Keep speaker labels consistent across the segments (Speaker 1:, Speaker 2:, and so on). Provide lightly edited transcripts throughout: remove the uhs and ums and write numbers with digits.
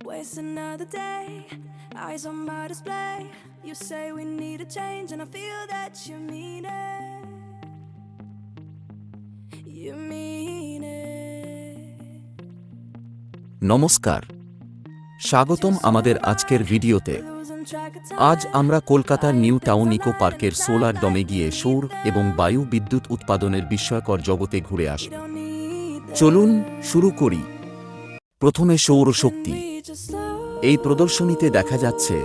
Speaker 1: Waste another day, eyes on my display. You say we need a change, and I feel that you mean it. You mean it.
Speaker 2: নমস্কার, স্বাগতম আমাদের আজকের ভিডিওতে। আজ আমরা কলকাতার নিউ টাউন ইকো পার্কের সোলার ডমে গিয়ে সৌর এবং বায়ু বিদ্যুৎ উৎপাদনের বিস্ময়কর জগতে ঘুরে আসব। চলুন শুরু করি। প্রথমে সৌর শক্তি। এই প্রদর্শনীতে দেখা যাচ্ছে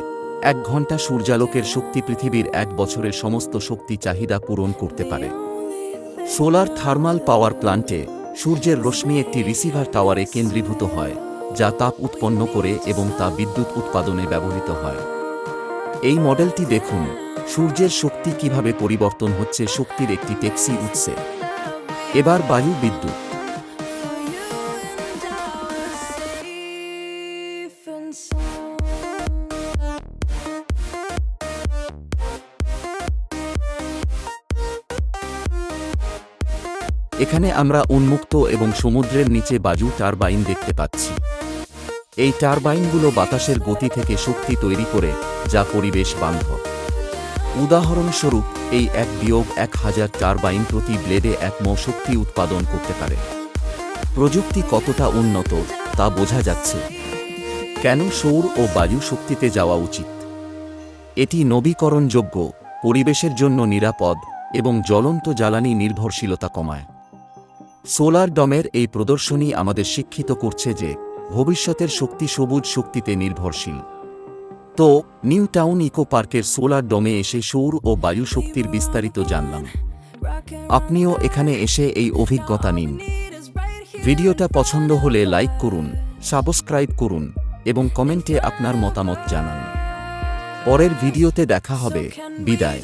Speaker 2: 1 ঘন্টা সূর্যালোকের শক্তি পৃথিবীর 1 বছরের সমস্ত শক্তি চাহিদা পূরণ করতে পারে। সোলার থার্মাল পাওয়ার প্ল্যান্টে সূর্যের রশ্মি একটি রিসিভার টাওয়ারে কেন্দ্রীভূত হয়, যা তাপ উৎপন্ন করে এবং তা বিদ্যুৎ উৎপাদনে ব্যবহৃত হয়। এই মডেলটি দেখুন, সূর্যের শক্তি কিভাবে পরিবর্তন হচ্ছে শক্তির একটি ট্যাক্সি উৎসে। এবার বায়ু বিদ্যুৎ। এখানে আমরা উন্মুক্ত এবং সমুদ্রের নিচে বায়ু টারবাইন দেখতে পাচ্ছি। এই টারবাইনগুলো বাতাসের গতি থেকে শক্তি তৈরি করে, যা পরিবেশ বান্ধব। উদাহরণস্বরূপ, এই 1-1000 টারবাইন প্রতি ব্লেডে 1 মো শক্তি উৎপাদন করতে পারে। প্রযুক্তি কতটা উন্নত তা বোঝা যাচ্ছে। কেন সৌর ও বায়ু শক্তিতে যাওয়া উচিত? এটি নবীকরণযোগ্য, পরিবেশের জন্য নিরাপদ এবং জ্বলন্ত জ্বালানি নির্ভরশীলতা কমায়। সোলার ডমের এই প্রদর্শনী আমাদের শিক্ষিত করছে যে ভবিষ্যতের শক্তি সবুজ শক্তিতে নির্ভরশীল। তো নিউ টাউন ইকো পার্কের সোলার ডমে এসে সৌর ও বায়ু শক্তির বিস্তারিত জানলাম। আপনিও এখানে এসে এই অভিজ্ঞতা নিন। ভিডিওটা পছন্দ হলে লাইক করুন, সাবস্ক্রাইব করুন এবং কমেন্টে আপনার মতামত জানান। পরের ভিডিওতে দেখা হবে। বিদায়।